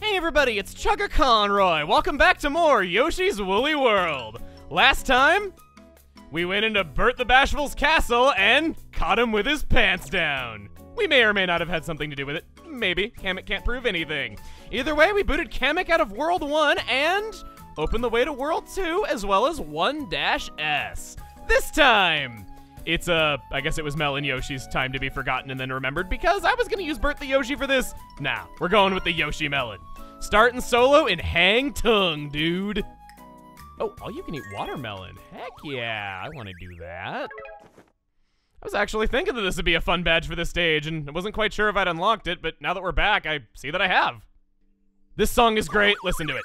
Hey everybody, it's Chugga Conroy. Welcome back to more Yoshi's Woolly World. Last time, we went into Bert the Bashful's castle and caught him with his pants down. We may or may not have had something to do with it. Maybe. Kamek can't prove anything. Either way, we booted Kamek out of World 1 and opened the way to World 2 as well as 1-S. This time, it's I guess it was Mel and Yoshi's time to be forgotten and then remembered because I was gonna use Bert the Yoshi for this. Nah, we're going with the Yoshi Melon. Starting solo in Hang Tung, dude. Oh, all you can eat watermelon. Heck yeah, I want to do that. I was actually thinking that this would be a fun badge for this stage, and I wasn't quite sure if I'd unlocked it, but now that we're back, I see that I have. This song is great. Listen to it.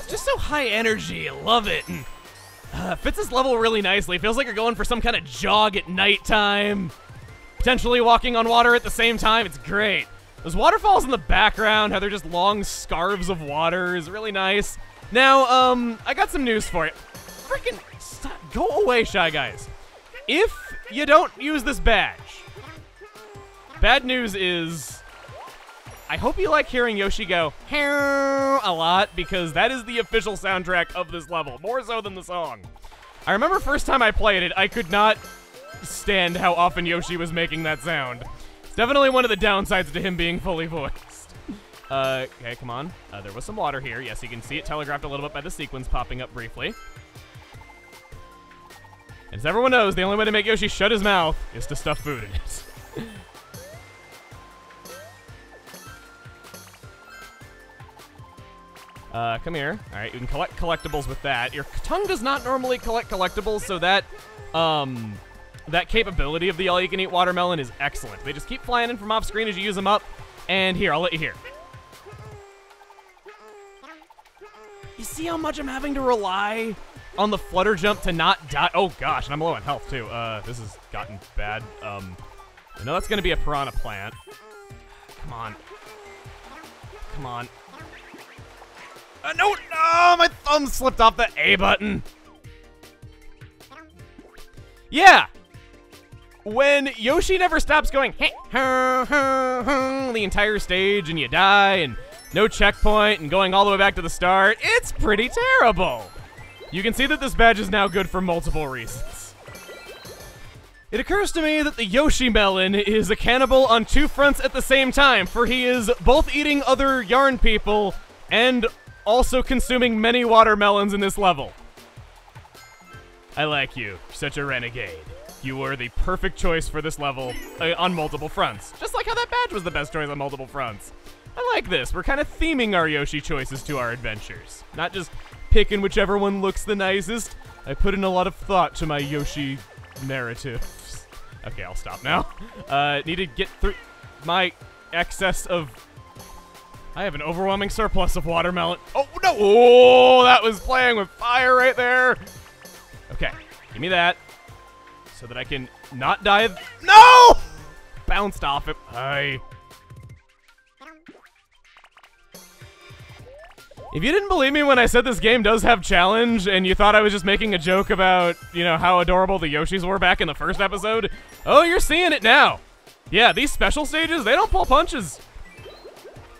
Just so high energy, I love it. And fits this level really nicely. Feels like you're going for some kind of jog at nighttime. Potentially walking on water at the same time. It's great. Those waterfalls in the background, how they're just long scarves of water is really nice. Now, I got some news for you. Freaking stop. Go away, Shy Guys. If you don't use this badge, bad news is I hope you like hearing Yoshi go a lot because that is the official soundtrack of this level, more so than the song. I remember first time I played it, I could not stand how often Yoshi was making that sound. It's definitely one of the downsides to him being fully voiced. Okay, come on. There was some water here. Yes, you can see it telegraphed a little bit by the sequence popping up briefly. And as everyone knows, the only way to make Yoshi shut his mouth is to stuff food in it. Come here. All right, you can collect collectibles with that. Your tongue does not normally collect collectibles, so that, that capability of the all-you-can-eat watermelon is excellent. They just keep flying in from off-screen as you use them up. And here, I'll let you hear. You see how much I'm having to rely on the flutter jump to not die? Oh, gosh, and I'm low on health, too. This has gotten bad. I know that's going to be a piranha plant. Come on. Come on. No, my thumb slipped off the A button. Yeah. When Yoshi never stops going the entire stage and you die and no checkpoint and going all the way back to the start, it's pretty terrible. You can see that this badge is now good for multiple reasons. It occurs to me that the Yoshi Melon is a cannibal on two fronts at the same time, for he is both eating other yarn people and also consuming many watermelons in this level. I like you. You're such a renegade. You were the perfect choice for this level on multiple fronts. Just like how that badge was the best choice on multiple fronts. I like this. We're kind of theming our Yoshi choices to our adventures. Not just picking whichever one looks the nicest. I put in a lot of thought to my Yoshi narratives. Okay, I'll stop now. Need to get through my excess of... I have an overwhelming surplus of watermelon. Oh, no! Oh, that was playing with fire right there. Okay, give me that so that I can not die. No! Bounced off it. Hi. If you didn't believe me when I said this game does have challenge and you thought I was just making a joke about, you know, how adorable the Yoshis were back in the first episode, oh, you're seeing it now. Yeah, these special stages, they don't pull punches.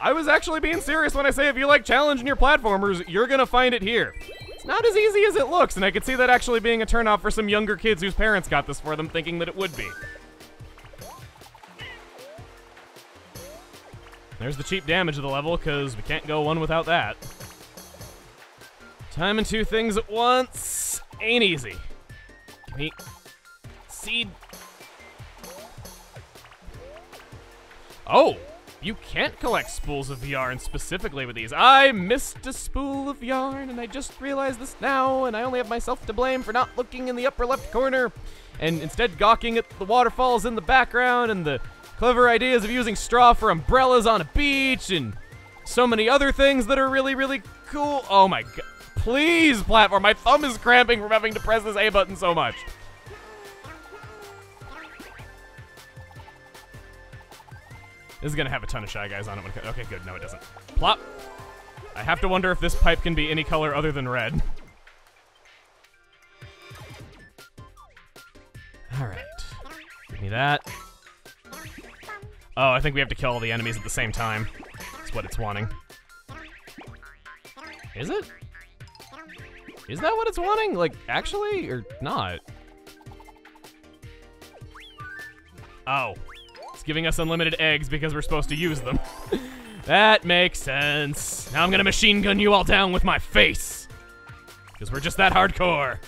I was actually being serious when I say if you like challenge in your platformers, you're gonna find it here. It's not as easy as it looks, and I could see that actually being a turnoff for some younger kids whose parents got this for them thinking that it would be. There's the cheap damage of the level, because we can't go one without that. Timing two things at once ain't easy. Give me seed. Oh! You can't collect spools of yarn specifically with these. I missed a spool of yarn, and I just realized this now, and I only have myself to blame for not looking in the upper left corner, and instead gawking at the waterfalls in the background and the Clever ideas of using straw for umbrellas on a beach, and so many other things that are really, really cool. Oh my god. Please, platform. My thumb is cramping from having to press this A button so much. This is gonna have a ton of Shy Guys on it. Okay, good. No, it doesn't. Plop. I have to wonder if this pipe can be any color other than red. All right. Give me that. Oh, I think we have to kill all the enemies at the same time. That's what it's wanting. Is it? Is that what it's wanting? Like, actually, or not? Oh. It's giving us unlimited eggs because we're supposed to use them. That makes sense. Now I'm gonna machine gun you all down with my face. Because we're just that hardcore.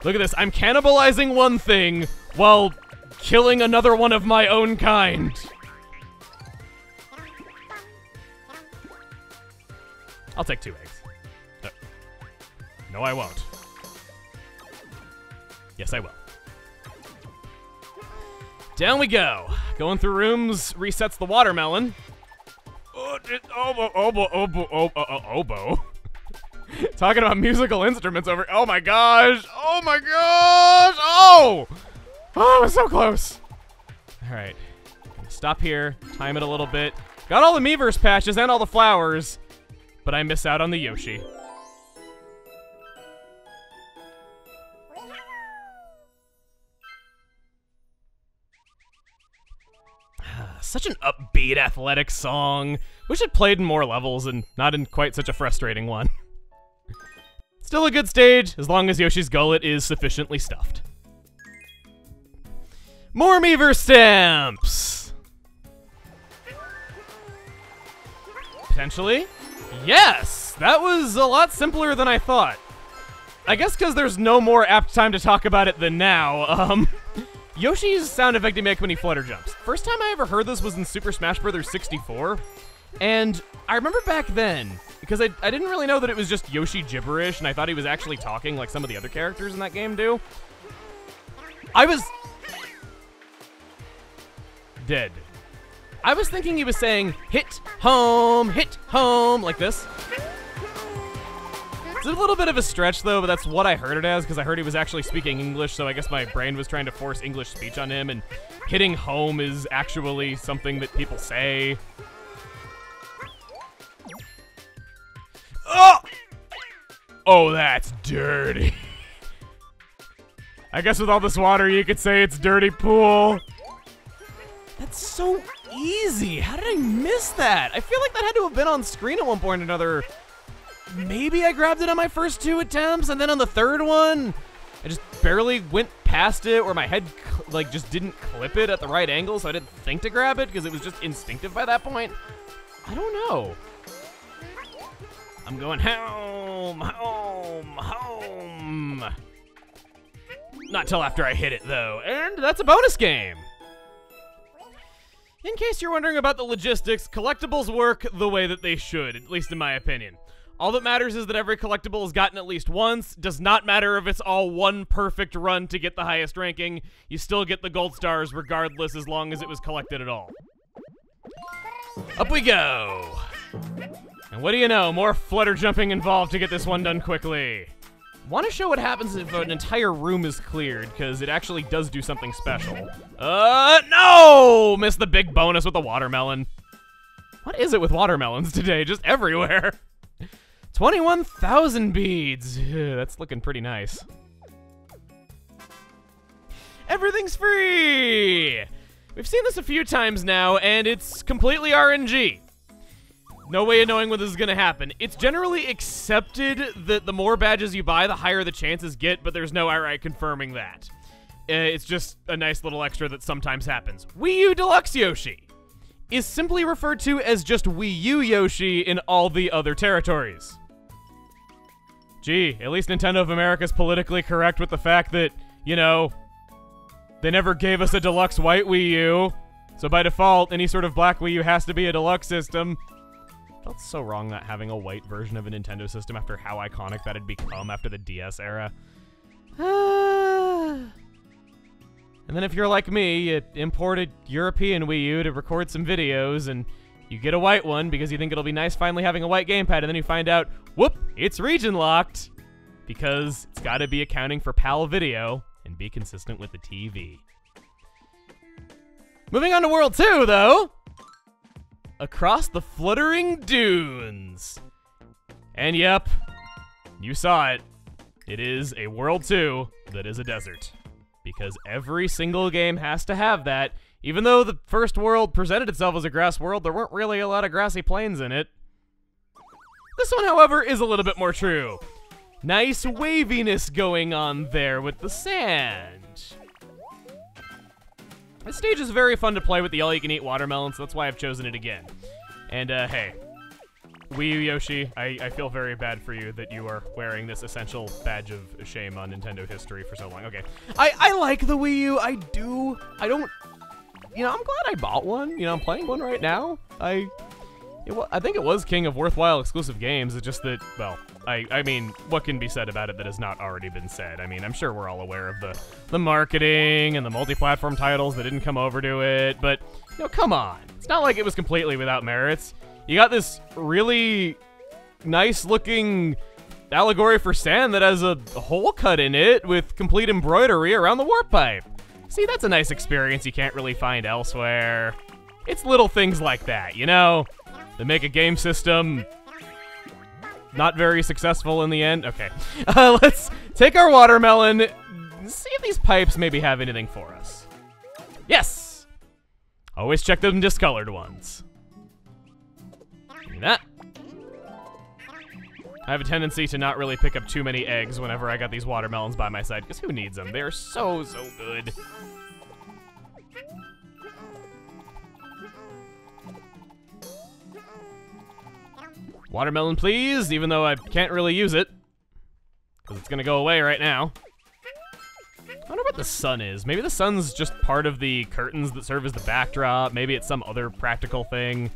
Look at this. I'm cannibalizing one thing while killing another one of my own kind. I'll take 2 eggs. No, I won't. Yes, I will. Down we go. Going through rooms resets the watermelon. Oboe. Talking about musical instruments over. Oh my gosh. Oh my gosh. Oh! Oh, I was so close. All right. Stop here. Time it a little bit. Got all the Miiverse patches and all the flowers, but I miss out on the Yoshi. Such an upbeat, athletic song. Wish it played in more levels and not in quite such a frustrating one. Still a good stage, as long as Yoshi's gullet is sufficiently stuffed. More Miiverse stamps! Potentially? Yes! That was a lot simpler than I thought. I guess because there's no more apt time to talk about it than now, Yoshi's sound effect you make when he flutter jumps. First time I ever heard this was in Super Smash Bros. 64, and I remember back then, because I didn't really know that it was just Yoshi gibberish, and I thought he was actually talking like some of the other characters in that game do. I was... dead. I was thinking he was saying, hit home, like this. It's a little bit of a stretch, though, but that's what I heard it as, because I heard he was actually speaking English, so I guess my brain was trying to force English speech on him, and hitting home is actually something that people say. Oh! Oh, that's dirty. I guess with all this water, you could say it's dirty pool. That's so easy. How did I miss that? I feel like that had to have been on screen at one point or another. Maybe I grabbed it on my first 2 attempts, and then on the third one, I just barely went past it, or my head like just didn't clip it at the right angle, so I didn't think to grab it because it was just instinctive by that point. I don't know. I'm going home, home, home. Not till after I hit it, though, and that's a bonus game. In case you're wondering about the logistics, collectibles work the way that they should, at least in my opinion. All that matters is that every collectible is gotten at least once. Does not matter if it's all one perfect run to get the highest ranking. You still get the gold stars regardless, as long as it was collected at all. Up we go. And what do you know? More flutter jumping involved to get this one done quickly. Want to show what happens if an entire room is cleared, because it actually does do something special. No! Missed the big bonus with the watermelon. What is it with watermelons today? Just everywhere. 21,000 beads. That's looking pretty nice. Everything's free! We've seen this a few times now, and it's completely RNG. No way of knowing when this is going to happen. It's generally accepted that the more badges you buy, the higher the chances get, but there's no outright confirming that. It's just a nice little extra that sometimes happens. Wii U Deluxe Yoshi is simply referred to as just Wii U Yoshi in all the other territories. Gee, at least Nintendo of America's politically correct with the fact that, you know, they never gave us a deluxe white Wii U, so by default, any sort of black Wii U has to be a deluxe system. Felt so wrong not having a white version of a Nintendo system after how iconic that had become after the DS era. And then if you're like me, you imported European Wii U to record some videos, and you get a white one because you think it'll be nice finally having a white gamepad, and then you find out, whoop, it's region locked, because it's got to be accounting for PAL video and be consistent with the TV. Moving on to World 2, though. Across the Fluttering Dunes. And yep, you saw it. It is a World 2 that is a desert. Because every single game has to have that. Even though the first world presented itself as a grass world, there weren't really a lot of grassy plains in it. This one, however, is a little bit more true. Nice waviness going on there with the sand. This stage is very fun to play with the all-you-can-eat watermelon, so that's why I've chosen it again. And, hey. Wii U Yoshi, I feel very bad for you that you are wearing this essential badge of shame on Nintendo history for so long. Okay. I like the Wii U. I do. I don't... You know, I'm glad I bought one. You know, I'm playing one right now. I think it was king of worthwhile exclusive games. It's just that, well, I mean, what can be said about it that has not already been said? I mean, I'm sure we're all aware of the marketing and the multi-platform titles that didn't come over to it, but, you know, come on. It's not like it was completely without merits. You got this really nice-looking allegory for sand that has a hole cut in it with complete embroidery around the warp pipe. See, that's a nice experience you can't really find elsewhere. It's little things like that, you know? That make a game system not very successful in the end. Okay, let's take our watermelon, see if these pipes maybe have anything for us. Yes! Always check them discolored ones. Give me that. I have a tendency to not really pick up too many eggs whenever I got these watermelons by my side, because who needs them? They're so good. Watermelon, please, even though I can't really use it, because it's going to go away right now. I wonder what the sun is. Maybe the sun's just part of the curtains that serve as the backdrop. Maybe it's some other practical thing.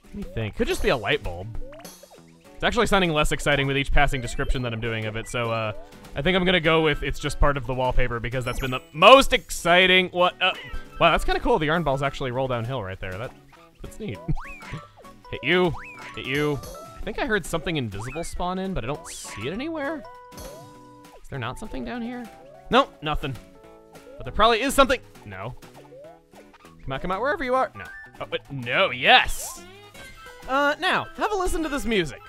Let me think. Could just be a light bulb. It's actually sounding less exciting with each passing description that I'm doing of it, so I think I'm going to go with it's just part of the wallpaper because that's been the most exciting. What? Wow, that's kind of cool. The yarn balls actually roll downhill right there. That's neat. Hit you. Hit you. I think I heard something invisible spawn in, but I don't see it anywhere. Is there not something down here? Nope, nothing. But there probably is something. No. Come out, wherever you are. No. Oh, but no, yes! Now, have a listen to this music.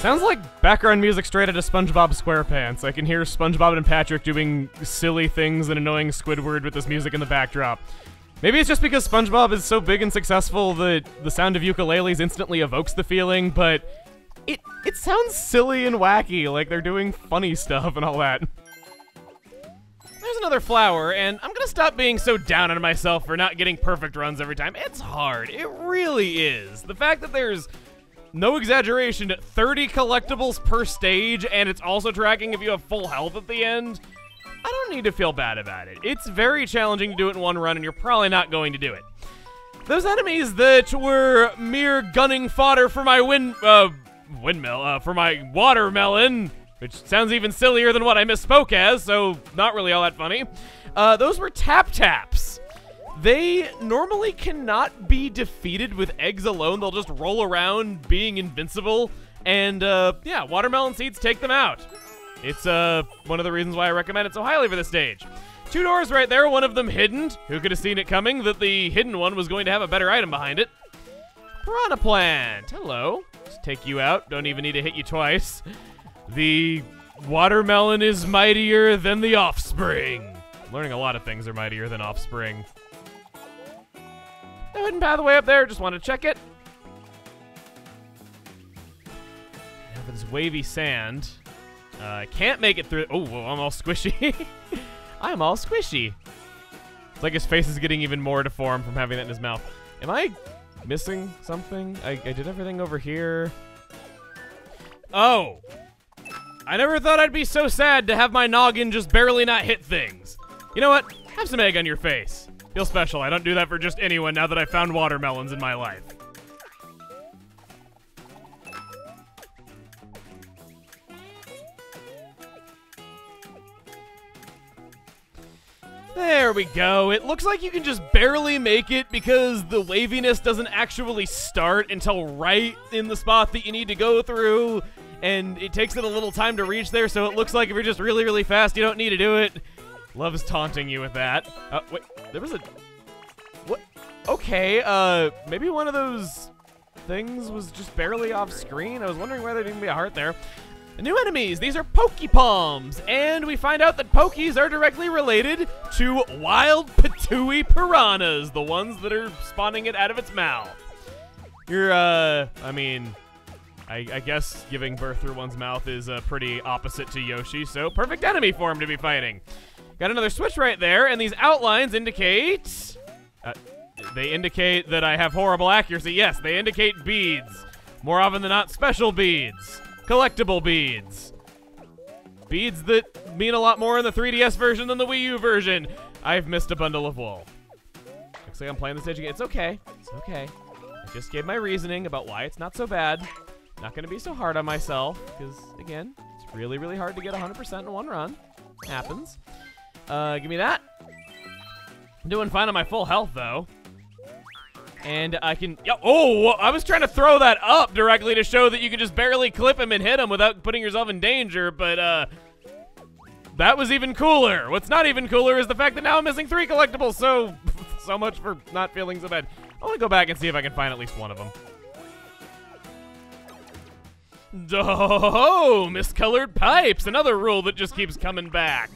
Sounds like background music straight out of SpongeBob SquarePants. I can hear SpongeBob and Patrick doing silly things and annoying Squidward with this music in the backdrop. Maybe it's just because SpongeBob is so big and successful that the sound of ukuleles instantly evokes the feeling, but it sounds silly and wacky, like they're doing funny stuff and all that. There's another flower, and I'm gonna stop being so down on myself for not getting perfect runs every time. It's hard. It really is. The fact that there's, no exaggeration, 30 collectibles per stage, and it's also tracking if you have full health at the end, I don't need to feel bad about it. It's very challenging to do it in one run, and you're probably not going to do it. Those enemies that were mere gunning fodder for my for my watermelon, which sounds even sillier than what I misspoke as, so not really all that funny, those were tap-taps. They normally cannot be defeated with eggs alone. They'll just roll around being invincible, and yeah, watermelon seeds take them out. It's one of the reasons why I recommend it so highly for this stage. 2 doors right there, one of them hidden. Who could have seen it coming that the hidden one was going to have a better item behind it? Piranha plant, hello. Just take you out, don't even need to hit you twice. The watermelon is mightier than the offspring. Learning a lot of things are mightier than offspring. No hidden pathway up there, just want to check it. Now for this wavy sand. Can't make it through. Oh, I'm all squishy. I'm all squishy. It's like his face is getting even more deformed from having that in his mouth. Am I missing something? I did everything over here. Oh. I never thought I'd be so sad to have my noggin just barely not hit things. You know what? Have some egg on your face. Feel special. I don't do that for just anyone now that I found watermelons in my life. There we go. It looks like you can just barely make it because the waviness doesn't actually start until right in the spot that you need to go through, and it takes it a little time to reach there, so it looks like if you're just really, really fast, you don't need to do it. Love is taunting you with that. Wait, there was a... What? Okay, maybe one of those things was just barely off screen. I was wondering why there didn't be a heart there. New enemies, these are Pokepalms, and we find out that Pokies are directly related to wild Patooey piranhas, the ones that are spawning it out of its mouth. You're, I mean, I guess giving birth through one's mouth is pretty opposite to Yoshi, so perfect enemy for him to be fighting. Got another switch right there, and these outlines indicate... they indicate that I have horrible accuracy. Yes, they indicate beads. More often than not, special beads. Collectible beads. Beads that mean a lot more in the 3DS version than the Wii U version. I've missed a bundle of wool. Looks like I'm playing the stage again. It's okay. It's okay. I just gave my reasoning about why it's not so bad. Not going to be so hard on myself, because, again, it's really, really hard to get 100% in one run. Happens. Give me that. I'm doing fine on my full health, though. And I can... Oh, I was trying to throw that up directly to show that you can just barely clip him and hit him without putting yourself in danger, but that was even cooler. What's not even cooler is the fact that now I'm missing 3 collectibles, so much for not feeling so bad. I want to go back and see if I can find at least one of them. Oh, miscolored pipes, another rule that just keeps coming back.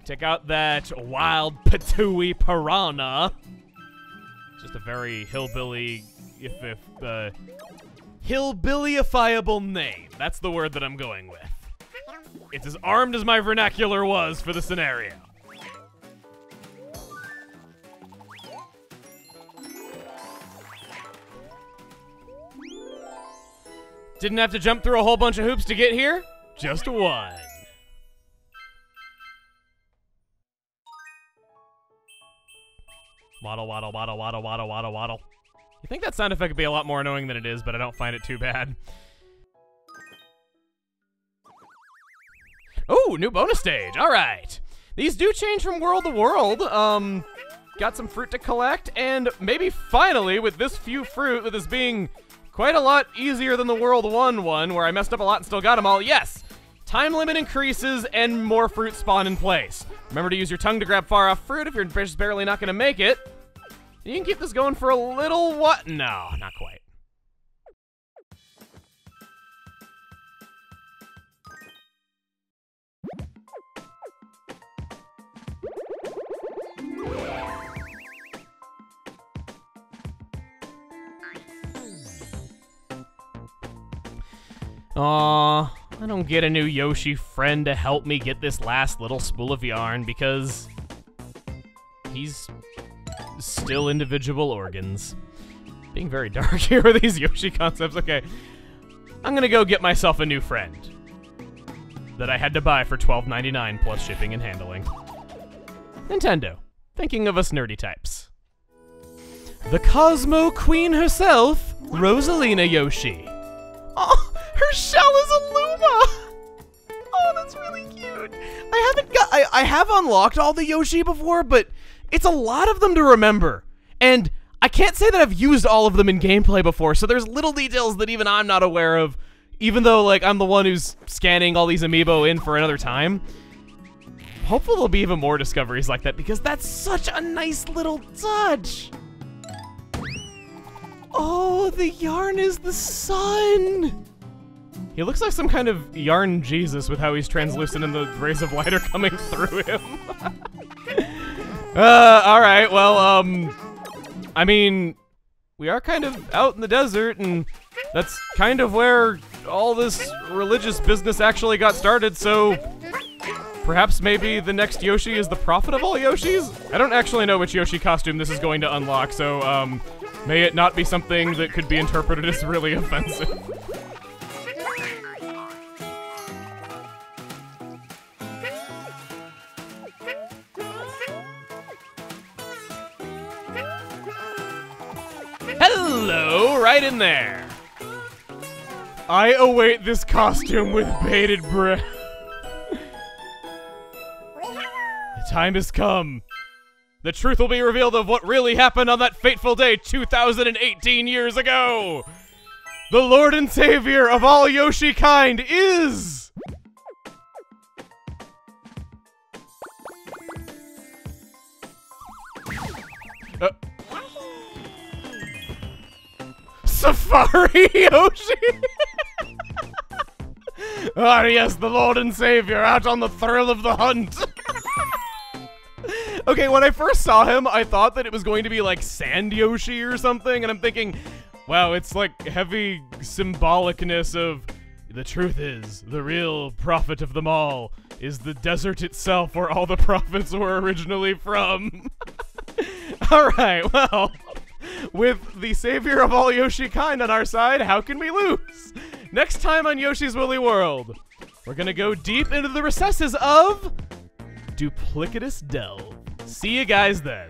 Check out that wild Patooey piranha. Just a very hillbilly, hillbillyifiable name. That's the word that I'm going with. It's as armed as my vernacular was for the scenario. Didn't have to jump through a whole bunch of hoops to get here. Just one. Waddle, waddle, waddle, waddle, waddle, waddle, waddle. You think that sound effect would be a lot more annoying than it is, but I don't find it too bad. Oh, new bonus stage. All right. These do change from world to world. Got some fruit to collect, and maybe finally, with this few fruit, with this being quite a lot easier than the World 1 one, where I messed up a lot and still got them all, yes! Time limit increases and more fruit spawn in place. Remember to use your tongue to grab far off fruit if you're just barely not going to make it. You can keep this going for a little what? No, not quite. Aww, I don't get a new Yoshi friend to help me get this last little spool of yarn because he's still individual organs. Being very dark here with these Yoshi concepts. Okay, I'm gonna go get myself a new friend that I had to buy for $12.99 plus shipping and handling. Nintendo, thinking of us nerdy types. The Cosmo Queen herself, Rosalina Yoshi. Oh, her shell is a Luma! Oh, that's really cute. I have unlocked all the Yoshi before, but it's a lot of them to remember. And I can't say that I've used all of them in gameplay before, so there's little details that even I'm not aware of, even though, like, I'm the one who's scanning all these amiibo in for another time. Hopefully there'll be even more discoveries like that, because that's such a nice little touch. Oh, the yarn is the sun. He looks like some kind of yarn Jesus with how he's translucent and the rays of light are coming through him. Alright, well, I mean, we are kind of out in the desert, and that's kind of where all this religious business actually got started, so Perhaps maybe the next Yoshi is the prophet of all Yoshis? I don't actually know which Yoshi costume this is going to unlock, so, may it not be something that could be interpreted as really offensive. Hello, right in there. I await this costume with bated breath. The time has come. The truth will be revealed of what really happened on that fateful day 2018 years ago. The Lord and Savior of all Yoshi kind is... Safari Yoshi! Ah, yes, the Lord and Savior out on the thrill of the hunt. Okay, when I first saw him, I thought that it was going to be like Sand Yoshi or something, and I'm thinking, wow, it's like heavy symbolicness of the truth is, the real prophet of them all is the desert itself where all the prophets were originally from. Alright, well, with the savior of all Yoshi kind on our side, how can we lose? Next time on Yoshi's Woolly World, we're gonna go deep into the recesses of Duplicitous Delve. See you guys then.